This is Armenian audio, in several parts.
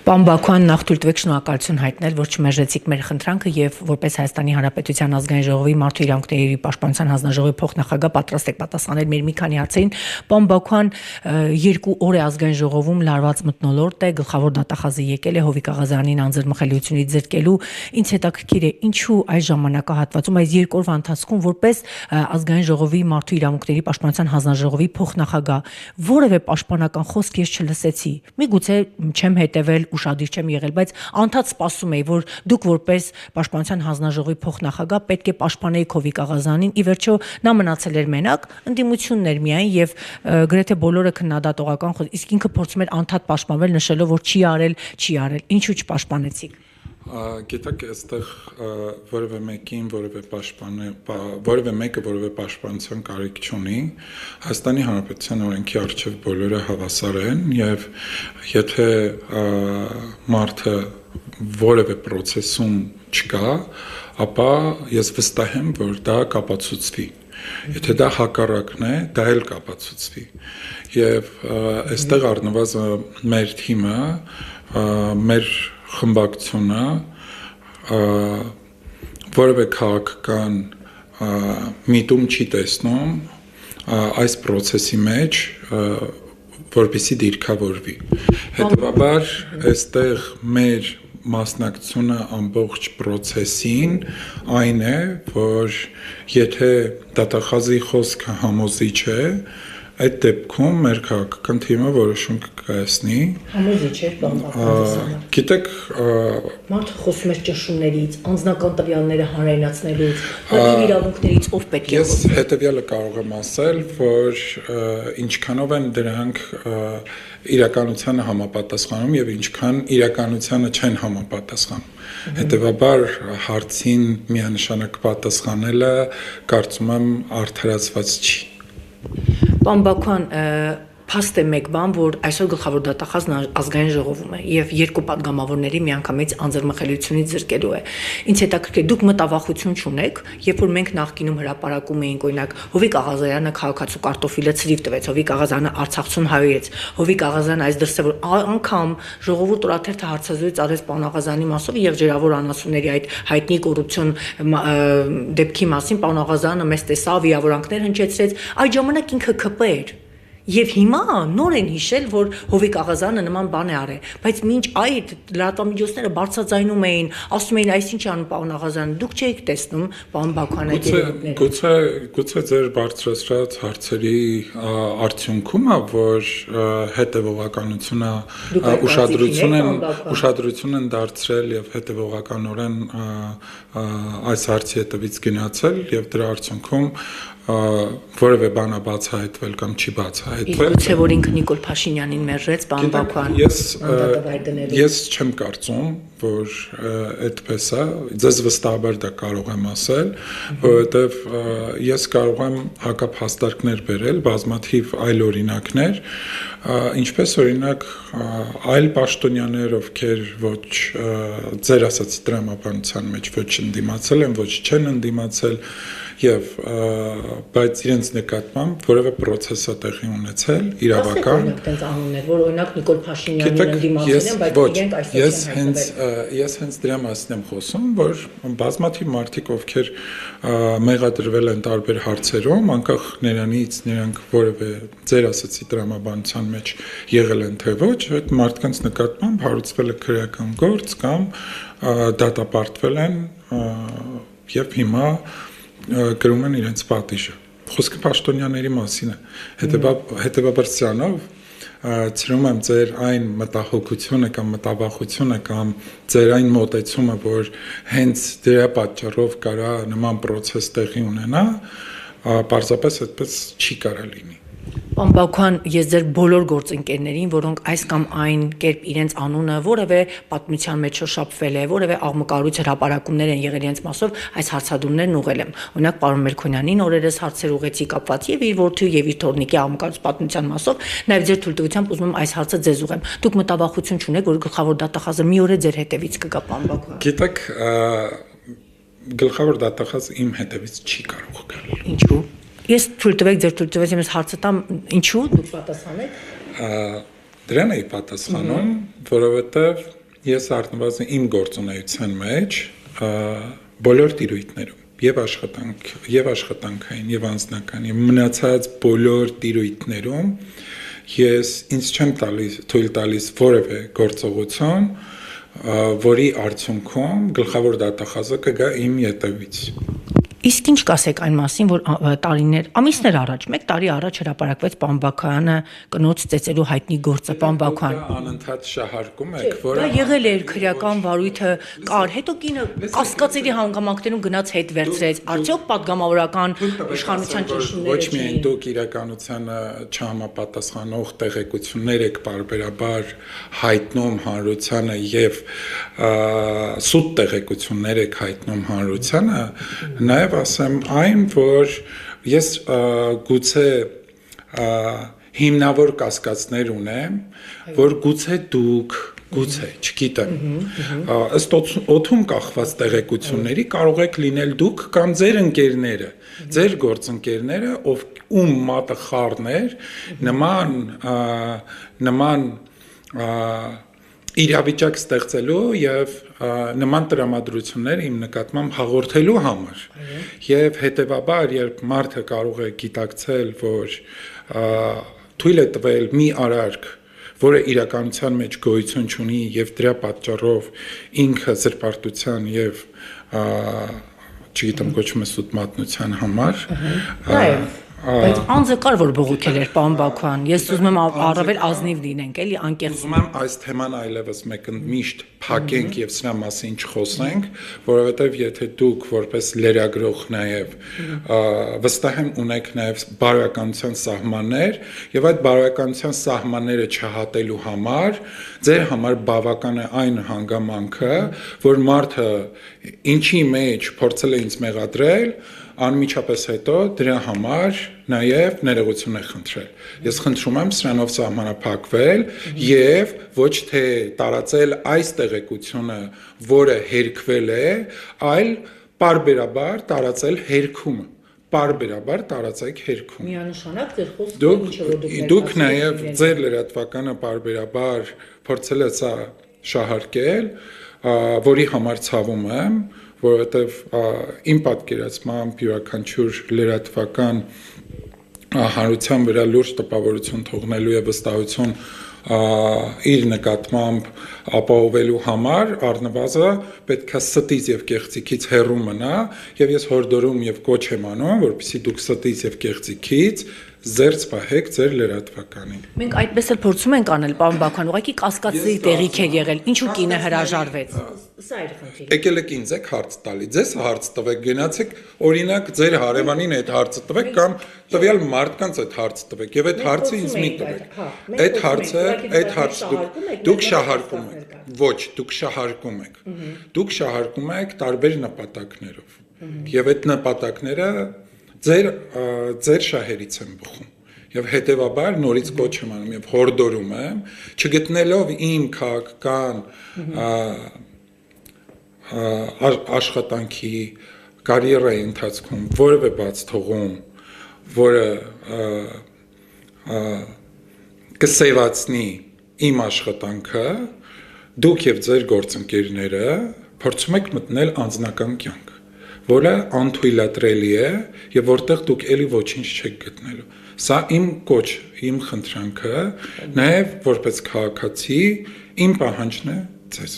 Պարոն Բաքոյան, նախ թույլ տվեք շնորհակալություն հայտնել, որ չմերժեցիք մեր խնդրանքը եւ որպես Հայաստանի Հանրապետության ազգային ժողովի մարդու իրավունքների պաշտպանության հանձնաժողովի փոխնախագահ պատրաստ եք պատասխանել մեր մի քանի հարցերին։ Պարոն Բաքոյան, 2 օր է ազգային ժողովում լարված մթնոլորտ է, գլխավոր դատախազը եկել է Հովիկ Աղազյանին անձեռնմխելիությունից զրկելու։ Ինչ հետաքրքիր է, ինչու այս ժամանակահատվածում, այս 2 օրվա ընթացքում որպես ազգային ժողովի մարդու իրավունքների պաշտպանության հանձնաժողովի փոխնախագահ որևէ պաշտպանական խոսք ես չլսեցի։ Միգուցե չեմ հետևել, ուշադիր չեմ եղել, բայց անդադ սպասում էի, որ դուք որպես պաշտպանության հանձնաժողովի փոխնախագահ պետք է պաշտպանեիք Հովիկ Աղազյանին։ Ի վերջո նա մնացել էր մենակ, ընդդիմությունն էր միայն եւ գրեթե բոլորը քննադատողական խոսք, իսկ ինքը փորձում էր անդադ պաշտպանվել, նշելով, որ չի արել։ Ինչու չպաշտպանեցիք։ Գիտեք, այստեղ որևէ մեկին, որևէ մեկը որևէ պաշտպանության կարիք չունի։ Հայաստանի Հանրապետության օրենքի առջև բոլորը հավասար են եւ եթե մարդը որևէ process-ում չկա, ապա ես վստահ եմ, որ դա կապացուցվի։ Եթե դա հակառակն է, դա էլ կապացուցվի։ Եվ այստեղ առնվազն մեր թիմը, մեր խմբակցությունը որևէ քաղաքական միտում չի տեսնում այս process-ի մեջ, որպեսզի դիրքավորվի։ Հետևաբար այստեղ մեր մասնակցությունը ամբողջ process-ին այն է, որ եթե դատախազի խոսքը համոզիչ է, այդ դեպքում մեր քաղաքական թիմը որոշում կկայացնի։ Համոզիչ է, պարոն Բաքոյան։ Գիտեք, մարդը խոսում է ճշումներից, անձնական տվյալները հանրայնացնելուց, իր իրավունքներից ով պետք է։ Ես հետևյալը կարող եմ ասել, որ ինչքանով են դրանք իրականությանը համապատասխանում եւ ինչքան իրականությանը չեն համապատասխանում։ Հետևաբար հարցին միանշանակ պատասխանելը կարծում եմ արդարացված չի։ Պարոն Բաքոյան, փաստ է մեկ բան, որ այսօր գլխավոր դատախազն ազգային ժողովում է եւ 2 падգամավորների միանգամից անձեռնմխելիությունից զրկելու է։ Ինչ հետաքրքիր, դուք մտավախություն չունեք, երբ որ մենք նախկինում հրապարակում էինք, օրինակ, Հովիկ Աղազյանը քաղաքացու կարտոֆիլը ցրիվ տվեց, Հովիկ Աղազյանը արցախցուն հայոց, Հովիկ Աղազյանը այս դրսևոր անգամ ժողովուրդ օրաթերթը հարցազրույց արեց պարոն Աղազյանի մասով եւ ջրավոր անասունների այդ հայտնի կոռուպցիոն դեպքի մասին պարոն Աղազյանը մեզ տեսավ, վիրավորանքներ հնչեցրեց, այդ ժամանակ ինքը ԿՊ էր։ Եվ հիմա նոր են հիշել, որ Հովիկ Աղազյանը նման բան է արել, բայց մինչ այդ լրատվամիջոցները բարձրաձայնում էին, ասում էին, այսինչ անում պարոն Աղազյանը, դուք չէիք տեսնում պարոն Բաքոյան այդ երևույթները։ Գուցե ձեր բարձրացրած հարցերի արդյունքում է, որ հետևողականությունը ուշադրություն են դարձրել եւ հետևողականորեն այս հարցի հետևից գնացել եւ դրա արդյունքում որևէ բան բացահայտվել կամ չի բացահայտվել։ Գուցե որ ինքը Նիկոլ Փաշինյանին մերժեց, պարոն Բաքոյան։ Ես չեմ կարծում, որ այդպես է, ձեզ վստահաբար դա կարող եմ ասել, որովհետև ես կարող եմ հակափաստարկներ բերել, բազմաթիվ այլ օրինակներ, ինչպես օրինակ այլ պաշտոնյաներ, ովքեր ոչ ձեր ասած տրամաբանության մեջ ոչ ընդդիմացել են, ոչ չեն ընդդիմացել եւ բայց իրենց նկատմամբ որևէ process-ը տեղի ունեցել իրավական այդպես անուններ, որ օրինակ Նիկոլ Փաշինյանին ընդդիմացել են, բայց իրենք այսօր ես հենց դրա մասին եմ խոսում, որ բազմաթիվ մարդիկ, ովքեր մեղադրվել են տարբեր հարցերում, անկախ նրանից նրանք որևէ ձեր ասացի տրամաբանության մեջ եղել են թե ոչ, այդ մարդկանց նկատմամբ հարուցվել է քրեական գործ կամ դատապարտվել են եւ հիմա գրում են իրենց պատիժը։ Խոսքը պաշտոնյաների մասին է։ Հետևաբար սրանով ցրում եմ ձեր այն մտահոգությունը կամ մտավախությունը կամ ձեր այն մոտեցումը, որ հենց դրա պատճառով կարա նման process տեղի ունենա, պարզապես այդպես չի կարա լինի։ Պարոն Բաքոյան, ես ձեր բոլոր գործընկերներին, որոնք այս կամ այն կերպ իրենց անունը որևէ պատմության մեջ շոշափվել է, որևէ աղմկարույց հրապարակումներ են եղել իրենց մասով, այս հարցադրումներն ուղղել եմ։ Օրինակ պարոն Մերքոնյանին օրերս հարցեր ուղղեցի կապված եւ իր որդու եւ իր թորնիկի աղմկարույց պատմության մասով, նաեւ ձեր թույլտվությամբ ուզում եմ այս հարցը ձեզ ուղղեմ։ Դուք մտավախություն չունեք, որ գլխավոր դատախազը մի օր է ձեր հետևից կգա, պարոն Բաքոյան։ Գիտեք, գլխավոր դատախազը իմ հետևից չի կարող գալ։ Ինչու՞։ Ես թույլ տվեք, ձեր թույլ տվեք, ես հարցը տամ, ինչու՞ դուք պատասխանեք։ Դրան էի պատասխանում, որովհետև ես առնվազն իմ գործունեության մեջ բոլոր տիրույթներում եւ աշխատանքային եւ անձնական եւ մնացած բոլոր տիրույթներում ես ինձ չեմ թույլ տալիս որևէ գործողություն, որի արդյունքում գլխավոր դատախազը կգա իմ ետևից։ Իսկ ինչ կասեք այն մասին, որ ամիսներ առաջ, 1 տարի առաջ հրապարակվեց Պարոն Բաքոյանը կնոջ ծեծելու հայտնի գործը Պարոն Բաքոյան։ Անընդհատ շահարկում եք, որ դա եղել էր քրեական վարույթը կար, հետո կինը կասկածելի հանգամանքներում գնաց հետ վերցրեց, արդյոք պատգամավորական իշխանության ճնշումները ոչ միայն դուք իրականությանը չհամապատասխանող տեղեկություններ եք բարբերաբար հայտնում հանրությանը եւ սուտ տեղեկություններ եք հայտնում հանրությանը, նաեւ ասեմ այն, որ ես գուցե հիմնավոր կասկածներ ունեմ, որ գուցե դուք, չգիտեմ, ըստ օդում կախված տեղեկությունների կարող եք լինել դուք կամ ձեր ընկերները, ձեր գործընկերները, ում մատը խառներ նման իրավիճակ ստեղծելու եւ նման տրամադրություններ իմ նկատմամբ հաղորդելու համար եւ հետեւաբար երբ մարդը կարող է գիտակցել որ թույլ է տվել մի արարք որը իրականության մեջ գոյություն չունի եւ դրա պատճառով ինքը զրպարտության եւ չգիտեմ կոչվում է սուտ մատնության համար Բայց անձը կար որ բողոքել էր Պարոն Բաքոյան։ Ես ուզում եմ առավել ազնիվ լինենք, էլի անկեղծ։ Ուզում եմ այս թեման այլևս միշտ փակենք եւ սրա մասին չխոսենք, որովհետեւ եթե դուք որպես լրագրող նաեւ վստահ եմ ունեք նաեւ բարոյականության սահմաններ եւ այդ բարոյականության սահմանները չհատելու համար ձեր համար բավական է այն հանգամանքը, որ մարդը ինչի մեջ փորձել է ինձ մեղադրել անմիջապես հետո դրա համար նաև ներողություն է խնդրել։ Ես խնդրում եմ սրանով սահմանափակվել եւ ոչ թե տարածել այս տեղեկությունը, որը հերքվել է, այլ պարբերաբար տարածել հերքումը։ Պարբերաբար տարածեք հերքում։ Միանշանակ ձեր խոսքը ինչը որ դուք նաև ձեր լրատվականը պարբերաբար փորձել եք սա շահարկել, որի համար ցավում եմ, որովհետև իմ պատկերացմամբ յուրաքանչյուր լրատվական հանրության վրա լուրջ տպավորություն թողնելու եւ վստահություն իր նկատմամբ ապահովելու համար առնվազն պետք է ստից եւ կեղծիքից հեռու մնա եւ ես հորդորում եւ կոչ եմ անում որպեսզի դուք ստից եւ կեղծիքից զերծ պահեք ձեր լրատվականին։ Մենք այդպես էլ փորձում ենք անել, պարոն Բաքոյան, ուղղակի կասկածի տեղիք է եղել, ինչու կինը հրաժարվեց։ Սա էր խնդիրը։ Եկել եք ինձ եք հարց տալի, ձեզ հարց տվեք, գնացեք, օրինակ ձեր հարևանին այդ հարցը տվեք կամ տվյալ մարդկանց այդ հարցը տվեք եւ այդ հարցը ինձ մի տվեք։ Այդ հարցը դուք շահարկում եք։ Ոչ, դուք շահարկում եք։ Դուք շահարկում եք տարբեր նպատակներով։ Եվ այդ նպատակները ձեր շահերից են բխում եւ հետեւաբար նորից կոչ եմ անում եւ հորդորում եմ չգտնելով իմ քաղաքական աշխատանքի կարիերայի ընթացքում որևէ բաց թողում որը կսեվացնի իմ աշխատանքը դուք եւ ձեր գործընկերները փորձում եք մտնել անձնական կյանք որը անթույլատրելի է եւ որտեղ դուք էլի ոչինչ չեք գտնելու։ Սա իմ կոչ, իմ խնդրանքը, նաեւ որպես քաղաքացի իմ պահանջն է ձեզ։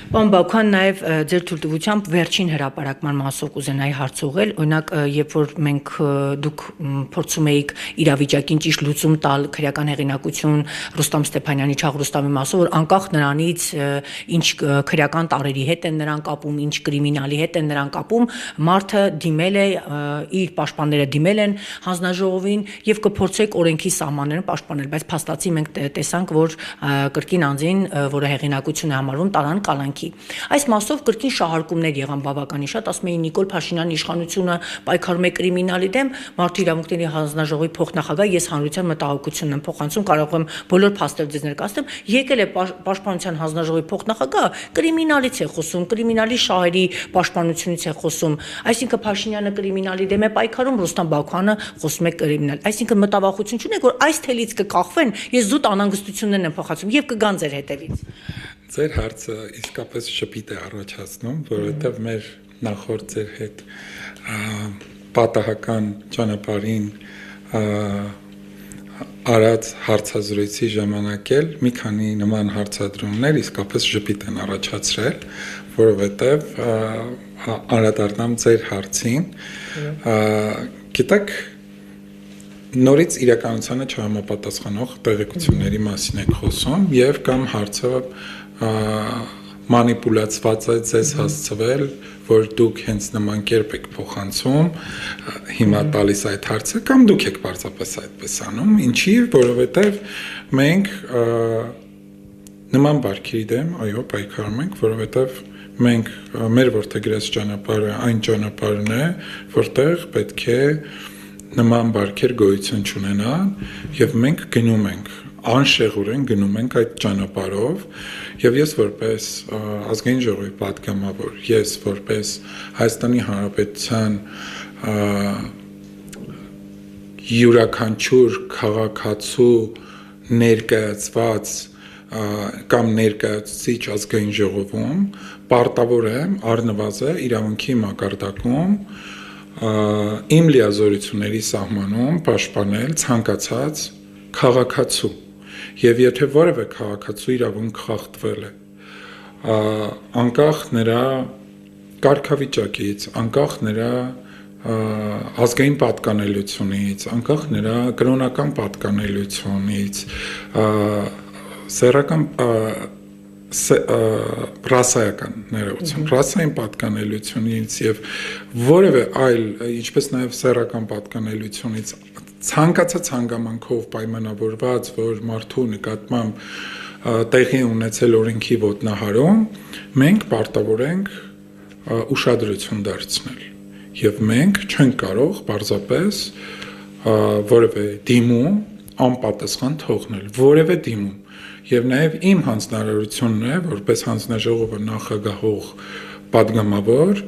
Պարոն Բաքոյան, նաև ձեր թույլտվությամբ վերջին հրապարակման մասով կուզենայի հարց ուղղել, օրինակ, երբ որ մենք դուք փորձում էիք իրավիճակին ճիշտ լուծում տալ քրեական հեղինակություն Ռուստամ Ստեփանյանի Չաղ Ռուստամի մասով, որ անկախ նրանից ինչ քրեական տարերի հետ են նրան կապում, ինչ կրիմինալի հետ են նրան կապում, մարդը դիմել է, իր պաշտպանները դիմել են հանձնաժողովին եւ կփորձեք օրենքի սահմաններում պաշտպանել, բայց փաստացի մենք տեսանք, որ կրկին անձին, որը հեղինակ տեղեկություն է համարվում տարան կալանքի։ Այս մասով կրկին շահարկումներ եղան բավականին շատ, ասում էին Նիկոլ Փաշինյանի իշխանությունը պայքարում է կրիմինալի դեմ, Մարդու իրավունքների հանձնաժողովի փոխնախագահ, ես հանրության մտահոգությունն եմ փոխանցում, կարող եմ բոլոր փաստեր ձեզ ներկայացնեմ, եկել է Պաշտպանության հանձնաժողովի փոխնախագահ, կրիմինալից է խոսում, կրիմինալի շահերի պաշտպանությունից է խոսում, այսինքն Փաշինյանը կրիմինալի դեմ է պայքարում, Ռուստամ Բաքոյանը խոսում է կրիմինալ, այսինքն մտավախություն չունեք, որ այս թելից կկախվեն, ես զուտ անհանգստություններն եմ փոխանցում եւ կգան ձեր հետևից։ Ձեր հարցը իսկապես շփիտ է առաջացնում, որովհետեւ մեր նախորդ ձեր հետ պատահական ճանապարհին արած հարցազրույցի ժամանակ էլ մի քանի նման հարցադրումներ իսկապես շփիտ են առաջացրել, որովհետեւ անդրադառնամ ձեր հարցին, գիտեք նորից իրականությանը չհամապատասխանող տեղեկությունների մասին եք խոսում եւ կամ հարցը մանիպուլացված է ձեզ հասցվել, որ դուք հենց նման կերպ եք փոխանցում, հիմա տալիս այդ հարցը կամ դուք եք պարզապես այդպես անում, ինչի, որովհետեւ մենք նման բարքերի դեմ, այո, պայքարում ենք, որովհետեւ մենք մեր որդեգրած ճանապարհը այն ճանապարհն է, որտեղ պետք է նման բարքեր գոյություն չունենան եւ մենք գնում ենք անշեղորեն գնում ենք այդ ճանապարհով եւ ես որպես ազգային ժողովի պատգամավոր ես որպես Հայաստանի Հանրապետության յուրաքանչյուր քաղաքացու ներկայացված կամ ներկայացուցիչ ազգային ժողովում պարտավոր եմ առնվազն իրավունքի մակարդակում իմ լիազորությունների սահմանում պաշտպանել ցանկացած քաղաքացու եւ եթե որևէ քաղաքացու իրավունք խախտվել է անկախ նրա կարգավիճակից անկախ նրա ազգային պատկանելությունից անկախ նրա կրոնական պատկանելությունից սեռական ռասայական ներողություն, ռասային պատկանելությունից եւ որևէ այլ, ինչպես նաեւ սեռական պատկանելությունից ցանկացած հանգամանքով պայմանավորված, որ մարդու նկատմամբ տեղի ունեցել օրենքի ոտնահարում, մենք պարտավոր ենք ուշադրություն դարձնել եւ մենք չենք կարող պարզապես որևէ դիմում անպատասխան թողնել, որևէ դիմում Եվ նաև իմ հանձնարարությունն է, որպես հանձնաժողովը նախագահող պատգամավոր,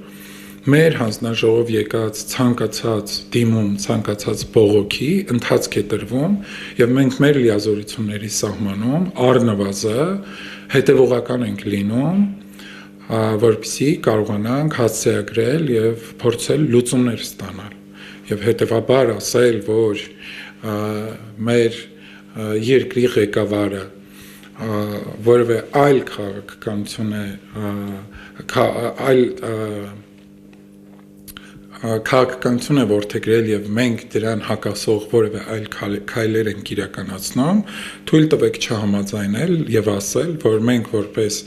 մեր հանձնաժողով եկած ցանկացած դիմում, ցանկացած բողոքի ընթացք է տրվում եւ մենք մեր լիազորությունների սահմանում առնվազն հետեւողական ենք լինում, որպեսզի կարողանանք հասցեագրել եւ փորձել լուծումներ ստանալ եւ հետեւաբար ասել, որ մեր երկրի ղեկավարը որևէ այլ քաղաքականություն է այլ քաղաքականություն է որդեգրել եւ մենք դրան հակասող որևէ այլ քայլեր ենք իրականացնում, թույլ տվեք չհամաձայնել եւ ասել, որ մենք որպես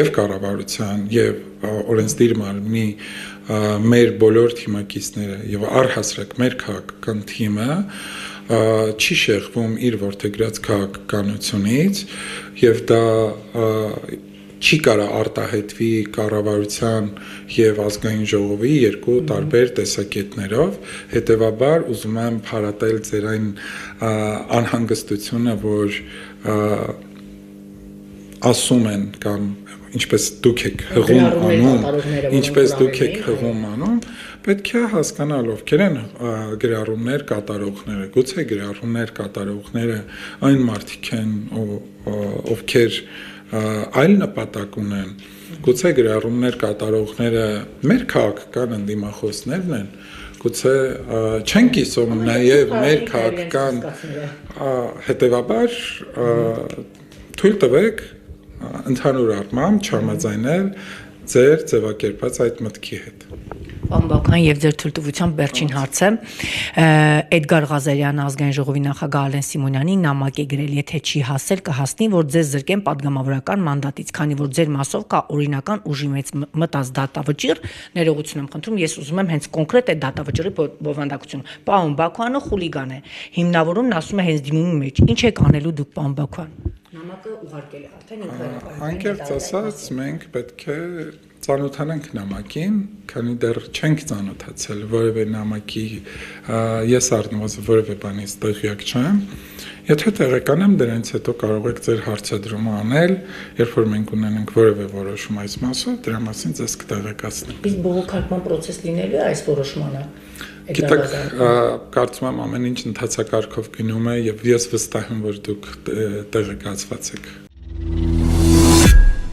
եւ կառավարության եւ օրենսդիր մարմնի մեր բոլոր թիմակիցները եւ առհասարակ մեր քաղաքական թիմը չի շեղվում իր որդեգրած քաղաքականությունից եւ դա չի կարա արտահայտվի կառավարության եւ ազգային ժողովի երկու տարբեր տեսակետներով հետեւաբար ուզում եմ փարատել ձեր այն անհանգստությունը որ ասում են կամ ինչպես դուք եք հղում անում պետք է հասկանալ ովքեր են գրառումներ կատարողները գուցե գրառումներ կատարողները այն մարդիկ են ովքեր այլ նպատակ ունեն գուցե գրառումներ կատարողները մեր քաղաքական ընդդիմախոսներն են գուցե չեն կիսում նաև մեր քաղաքական հետևաբար թույլ տվեք ընդհանուր առմամբ չհամաձայնել ձեր ձևակերպած այդ մտքի հետ Պարոն Բաքյան, եւ ձեր թույլտվությամբ վերջին հարցը Էդգար Ղազարյանը ազգային ժողովի նախագահ Ալեն Սիմոնյանին նամակ է գրել, եթե չի հասել, կհասնի, որ ձեզ զրկեն падգամավորական մանդատից, քանի որ ձեր մասով կա օրինական ուժի մեջ մտած դատավճիռ, ներողություն եմ խնդրում, ես ուզում եմ հենց կոնկրետ այդ դատավճիռի բովանդակություն։ Պարոն Բաքյանը խուլիգան է, հիմնավորումն ասում է հենց դիմումի մեջ։ Ինչ եք անելու դուք, պարոն Բաքյան։ Նամակը ուղարկել է արդեն ինքը։ Անկեղծ ասած, մենք պետք է ծանոթանանք նամակին, քանի դեռ չենք ծանոթացել որևէ նամակի, ես առնվազն որևէ բանից տեղյակ չեմ։ Եթե տեղեական եմ, դրանից հետո կարող եք ձեր հարցադրումը անել, երբ որ մենք ունենանք որևէ որոշում այս մասով, դրա մասին ձեզ կտեղեկացնենք։ Իսկ բողոքարկման process լինելու է այս որոշմանը։ Գիտեք, կարծում եմ ամեն ինչ ընթացակարգով գնում է եւ ես վստահ եմ, որ դուք տեղեկացված եք։